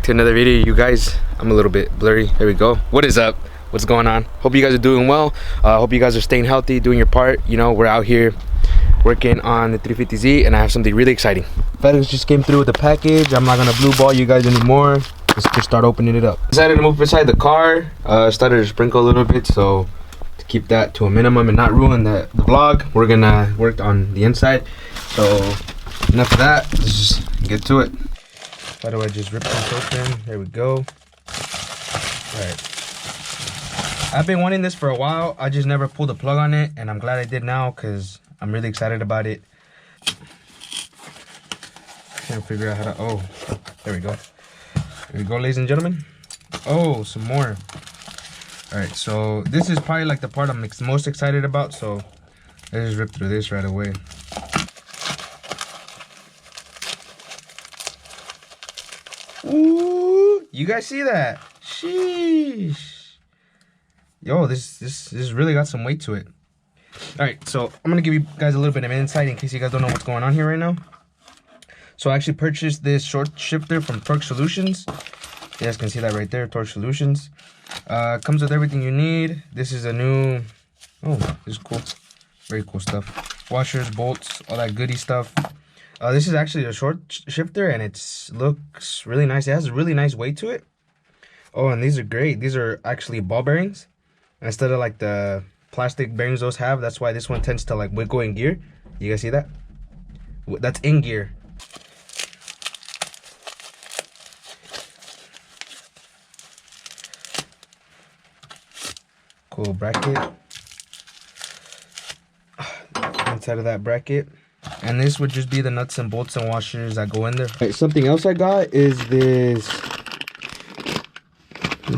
to another video, you guys. I'm a little bit blurry. There we go. What is up? What's going on? Hope you guys are doing well. Hope you guys are staying healthy, doing your part. You know, we're out here working on the 350Z, and I have something really exciting. FedEx just came through with the package. I'm not gonna blue ball you guys anymore. Let's just start opening it up. Decided to move inside the car. Started to sprinkle a little bit, so to keep that to a minimum and not ruin the vlog, we're gonna work on the inside. So enough of that. Let's just get to it. How do I just rip this open? There we go. Alright. I've been wanting this for a while. I just never pulled the plug on it, and I'm glad I did now because I'm really excited about it. Can't figure out how to. Oh, there we go. There we go, ladies and gentlemen. Oh, some more. Alright, so this is probably like the part I'm most excited about, so let's just rip through this right away. Ooh, you guys see that? Sheesh. Yo, this really got some weight to it. Alright, so I'm gonna give you guys a little bit of insight in case you guys don't know what's going on here right now. So I actually purchased this short shifter from Torque Solutions. You guys can see that right there, Torque Solutions. Comes with everything you need. This is a new, oh, this is cool. Very cool stuff. Washers, bolts, all that goody stuff. This is actually a short shifter, and it looks really nice. It has a really nice weight to it. Oh, and these are great. These are actually ball bearings instead of like the plastic bearings those have. That's why this one tends to like wiggle in gear. You guys see that? That's in gear. Cool bracket. Inside of that bracket. And this would just be the nuts and bolts and washers that go in there. Right, something else I got is this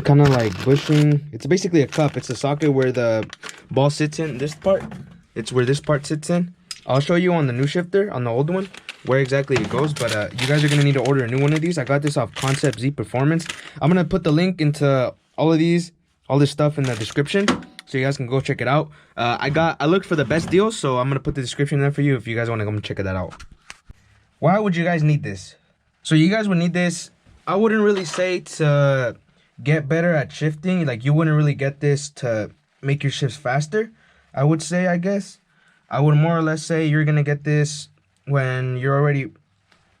kind of like bushing. It's basically a cup. It's a socket where the ball sits in. This part, it's where this part sits in. I'll show you on the new shifter, on the old one, where exactly it goes. But you guys are going to need to order a new one of these. I got this off Concept Z Performance. I'm going to put the link into all of these, all this stuff in the description, so you guys can go check it out. I looked for the best deals, so I'm gonna put the description there for you if you guys want to come check that out. Why would you guys need this? So you guys would need this. I wouldn't really say to get better at shifting. Like, you wouldn't really get this to make your shifts faster. I would say, I guess I would more or less say you're gonna get this when you're already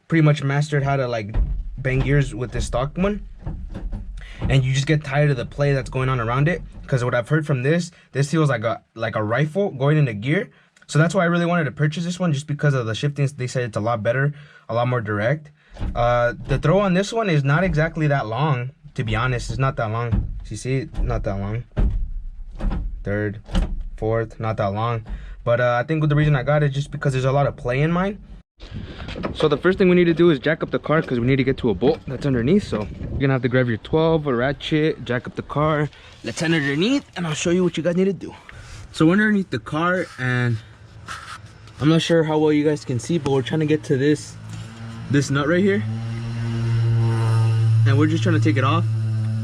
pretty much mastered how to like bang gears with this stock one, and you just get tired of the play that's going on around it. Because what I've heard from this feels like a rifle going into gear. So that's why I really wanted to purchase this one, just because of the shifting. They said it's a lot better, a lot more direct. The throw on this one is not exactly that long, to be honest. It's not that long. You see it? Not that long. Third, fourth, not that long. But I think the reason I got it is just because there's a lot of play in mine. So the first thing we need to do is jack up the car, because we need to get to a bolt that's underneath. So you're gonna have to grab your 12, a ratchet, jack up the car. Let's head underneath and I'll show you what you guys need to do. So we're underneath the car, and I'm not sure how well you guys can see, but we're trying to get to this nut right here, and we're just trying to take it off.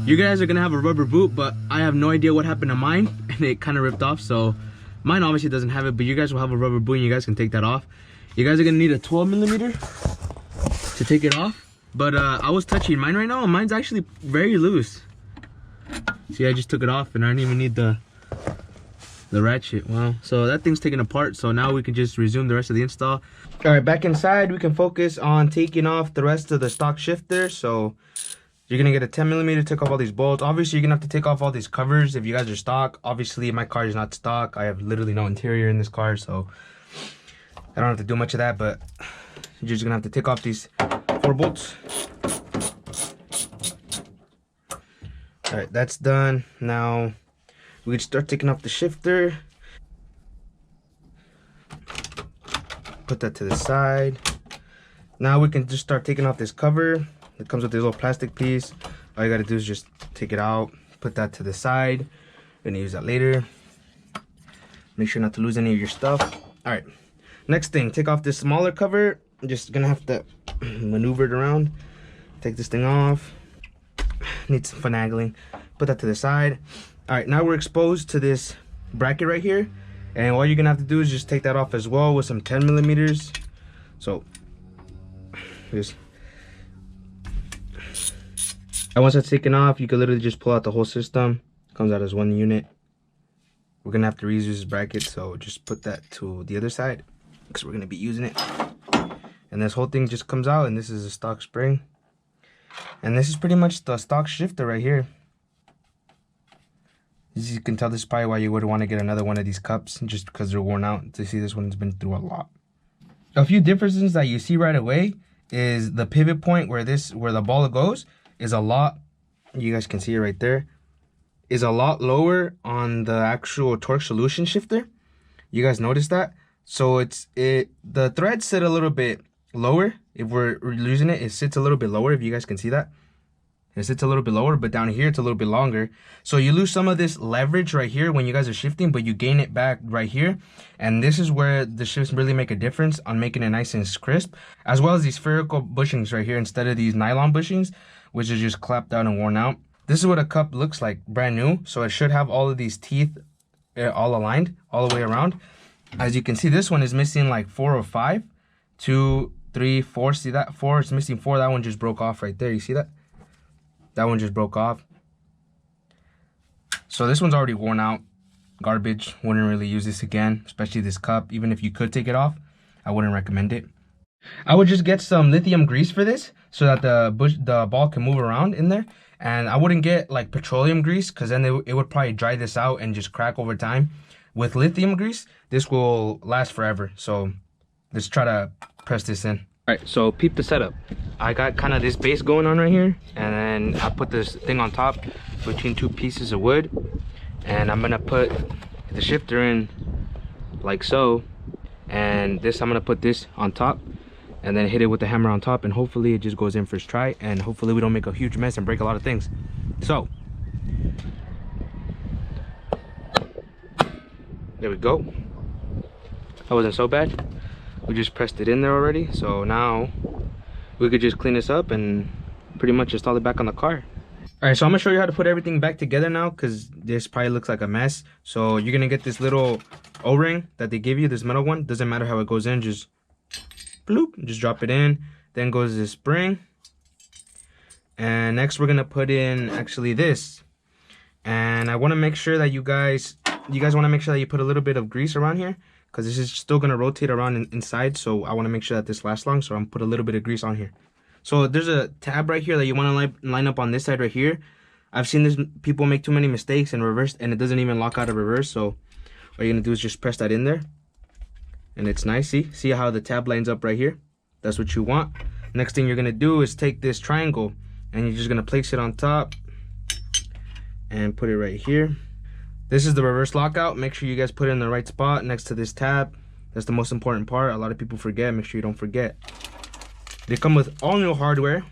You guys are gonna have a rubber boot, but I have no idea what happened to mine, and it kind of ripped off. So mine obviously doesn't have it, but you guys will have a rubber boot and you guys can take that off. You guys are gonna need a 12mm to take it off. But I was touching mine right now, and mine's actually very loose. See, I just took it off and I don't even need the ratchet. Wow. So that thing's taken apart, so now we can just resume the rest of the install. All right, back inside, we can focus on taking off the rest of the stock shifter. So you're gonna get a 10mm to take off all these bolts. Obviously, you're gonna have to take off all these covers if you guys are stock. Obviously, my car is not stock. I have literally no interior in this car, so I don't have to do much of that, but you're just gonna have to take off these 4 bolts. All right, that's done. Now we can start taking off the shifter. Put that to the side. Now we can just start taking off this cover. It comes with this little plastic piece. All you gotta do is just take it out, put that to the side. We're gonna use that later. Make sure not to lose any of your stuff. All right. Next thing, take off this smaller cover. I'm just gonna have to maneuver it around. Take this thing off. Needs some finagling. Put that to the side. All right, now we're exposed to this bracket right here, and all you're gonna have to do is just take that off as well with some 10mm. So just And once that's taken off, you can literally just pull out the whole system. Comes out as one unit. We're gonna have to reuse this bracket, so just put that to the other side because we're gonna be using it. And this whole thing just comes out, and this is a stock spring. And this is pretty much the stock shifter right here. As you can tell, this is probably why you would want to get another one of these cups, just because they're worn out. To see this one's been through a lot. A few differences that you see right away is the pivot point where the ball goes is a lot, you guys can see it right there, is a lot lower on the actual torque solution shifter. You guys notice that? So the threads sit a little bit lower. If we're using it, it sits a little bit lower, if you guys can see that. It sits a little bit lower, but down here it's a little bit longer. So you lose some of this leverage right here when you guys are shifting, but you gain it back right here. And this is where the shifts really make a difference on making it nice and crisp, as well as these spherical bushings right here instead of these nylon bushings, which is just clapped out and worn out. This is what a cup looks like, brand new. So it should have all of these teeth all aligned all the way around. As you can see, this one is missing like 4 or 5. 2, 3, 4. See that? 4 is missing 4. That one just broke off right there. You see that? That one just broke off. So this one's already worn out. Garbage. Wouldn't really use this again, especially this cup. Even if you could take it off, I wouldn't recommend it. I would just get some lithium grease for this so that the ball can move around in there. And I wouldn't get like petroleum grease, because then it would probably dry this out and just crack over time. With lithium grease, this will last forever. So let's try to press this in. All right, so peep the setup. I got kind of this base going on right here, and then I put this thing on top between 2 pieces of wood, and I'm gonna put the shifter in like so, and this I'm gonna put this on top and then hit it with the hammer on top, and hopefully it just goes in first try, and hopefully we don't make a huge mess and break a lot of things. So there we go. That wasn't so bad. We just pressed it in there already, so now we could just clean this up and pretty much install it back on the car. All right, so I'm gonna show you how to put everything back together now, because this probably looks like a mess. So you're gonna get this little O-ring that they give you, this metal one. Doesn't matter how it goes in, just bloop, just drop it in. Then goes this spring, and next we're gonna put in actually this. And I want to make sure that you guys want to make sure that you put a little bit of grease around here, because this is still going to rotate around inside. So I want to make sure that this lasts long, so I'm going to put a little bit of grease on here. So there's a tab right here that you want to line up on this side right here. I've seen this people make too many mistakes and reverse, and it doesn't even lock out of reverse. So all you're going to do is just press that in there, and it's nice. See how the tab lines up right here? That's what you want. Next thing you're going to do is take this triangle, and you're just going to place it on top and put it right here. This is the reverse lockout. Make sure you guys put it in the right spot next to this tab. That's the most important part. A lot of people forget. Make sure you don't forget. They come with all new hardware.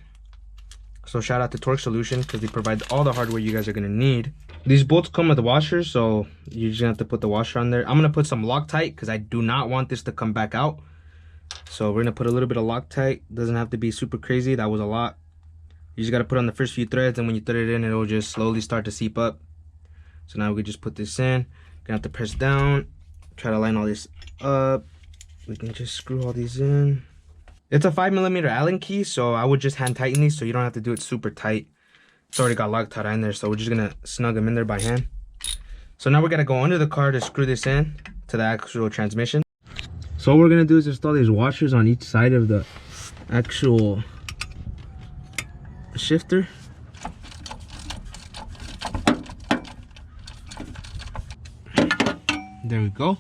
So shout out to Torque Solution, because they provide all the hardware you guys are going to need. These bolts come with washers, so you're just going to have to put the washer on there. I'm going to put some Loctite, because I do not want this to come back out. So we're going to put a little bit of Loctite. Doesn't have to be super crazy. That was a lot. You just got to put on the first few threads, and when you thread it in, it will just slowly start to seep up. So now we can just put this in. Gonna have to press down, try to line all this up. We can just screw all these in. It's a 5mm Allen key, so I would just hand tighten these so you don't have to do it super tight. It's already got Loctite in there, so we're just gonna snug them in there by hand. So now we're gonna go under the car to screw this in to the actual transmission. So what we're gonna do is install these washers on each side of the actual shifter. There we go. All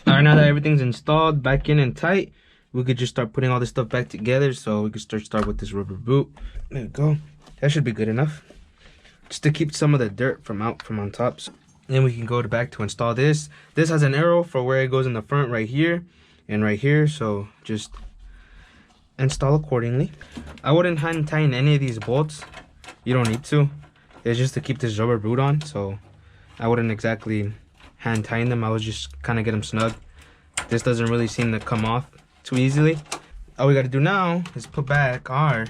right, now that everything's installed back in and tight, we could just start putting all this stuff back together. So we could start with this rubber boot. There we go. That should be good enough, just to keep some of the dirt from on top. So then we can go back to install this. This has an arrow for where it goes in the front right here and right here. So just install accordingly. I wouldn't hand tighten any of these bolts. You don't need to. It's just to keep this rubber boot on. So I wouldn't exactly hand tighten them. I would just kind of get them snug. This doesn't really seem to come off too easily. All we got to do now is put back our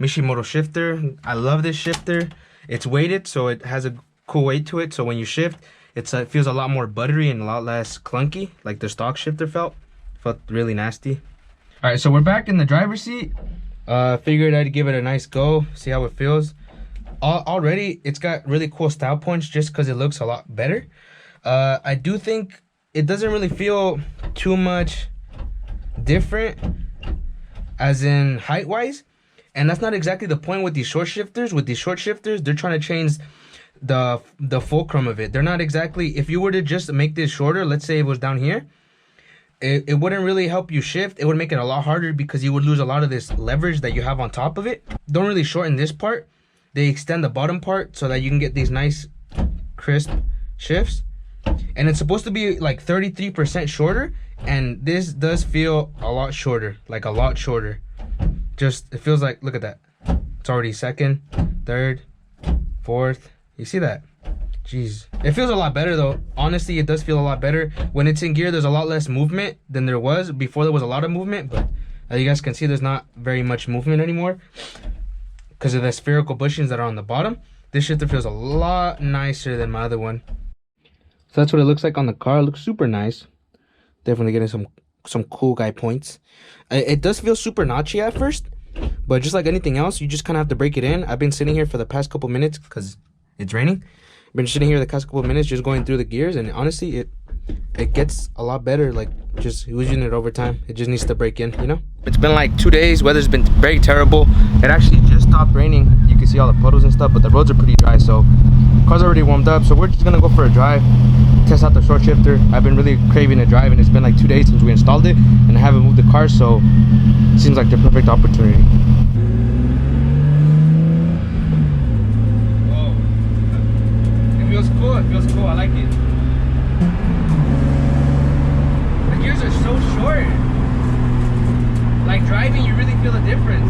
Mishimoto shifter. I love this shifter. It's weighted, so it has a cool weight to it. So when you shift, it feels a lot more buttery and a lot less clunky, like the stock shifter felt really nasty. All right, so we're back in the driver's seat. Figured I'd give it a nice go, see how it feels. already it's got really cool style points just because it looks a lot better. I do think it doesn't really feel too much different as in height wise, and that's not exactly the point with these short shifters. With these short shifters, they're trying to change the fulcrum of it. They're not exactly, if you were to just make this shorter, let's say it was down here, it wouldn't really help you shift. It would make it a lot harder because you would lose a lot of this leverage that you have on top of it. Don't really shorten this part. They extend the bottom part so that you can get these nice crisp shifts. And it's supposed to be like 33% shorter, and this does feel a lot shorter, like a lot shorter. Just, it feels like, look at that. It's already second, third, fourth. You see that? Jeez. It feels a lot better though. Honestly, it does feel a lot better. When it's in gear, there's a lot less movement than there was. Before there was a lot of movement, but as you guys can see, there's not very much movement anymore because of the spherical bushings that are on the bottom. This shifter feels a lot nicer than my other one. So that's what it looks like on the car. It looks super nice. Definitely getting some cool guy points. It does feel super notchy at first, but just like anything else, you just kind of have to break it in. I've been sitting here for the past couple minutes because it's raining. Been sitting here the past couple of minutes just going through the gears, and honestly it gets a lot better, like just using it over time. It just needs to break in, you know. It's been like 2 days. Weather's been very terrible. It actually just stopped raining. You can see all the puddles and stuff, but the roads are pretty dry, so car's already warmed up. So we're just gonna go for a drive, test out the short shifter. I've been really craving a drive, and it's been like 2 days since we installed it, and I haven't moved the car, so it seems like the perfect opportunity. It feels cool. I like it. The gears are so short. Like driving, you really feel the difference.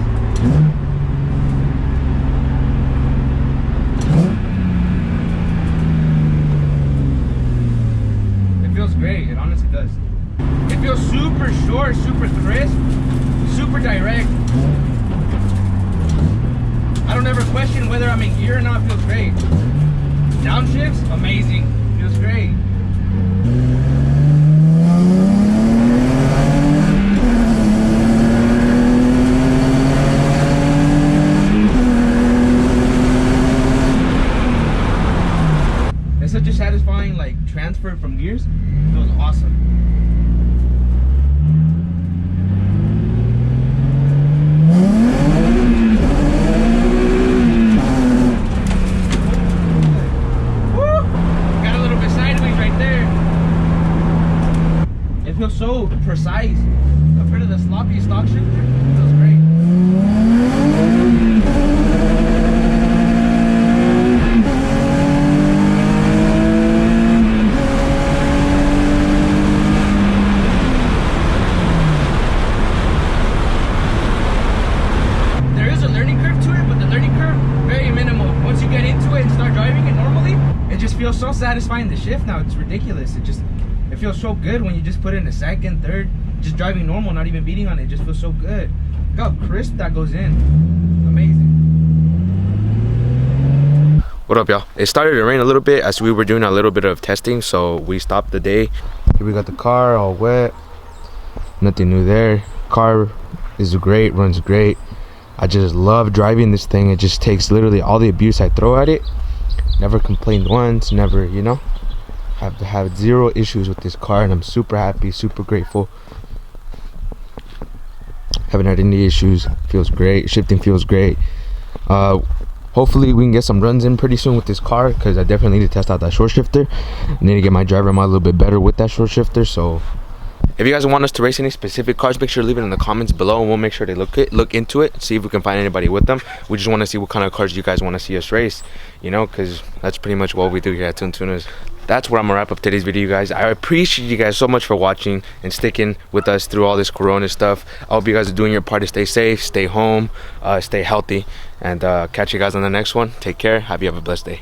It feels great. It honestly does. It feels super short, super crisp, super direct. I don't ever question whether I'm in gear or not. It feels great. Downshifts, amazing. Feels great. It's such a satisfying like transfer from gears. It feels awesome. It feels so precise compared to the sloppy stock shifter. It feels great. There is a learning curve to it, but the learning curve very minimal. Once you get into it and start driving it normally, it just feels so satisfying to shift now. It's ridiculous. It feels so good when you just put it in a second, third, just driving normal, not even beating on it. It just feels so good. Look how crisp that goes in. Amazing. What up, y'all? It started to rain a little bit as we were doing a little bit of testing, so we stopped the day. Here we got the car all wet. Nothing new there. Car is great, runs great. I just love driving this thing. It just takes literally all the abuse I throw at it. Never complained once, never, you know. I've had zero issues with this car, and I'm super happy, super grateful. Haven't had any issues. Feels great. Shifting feels great. Hopefully we can get some runs in pretty soon with this car, because I definitely need to test out that short shifter. I need to get my driver mod a little bit better with that short shifter. So if you guys want us to race any specific cars, make sure to leave it in the comments below, and we'll make sure to look into it, see if we can find anybody with them. We just want to see what kind of cars you guys want to see us race, you know, because that's pretty much what we do here at Tune Tuners. That's where I'm gonna wrap up today's video, guys. I appreciate you guys so much for watching and sticking with us through all this corona stuff. I hope you guys are doing your part to stay safe, stay home, stay healthy, and catch you guys on the next one. Take care. Have a blessed day.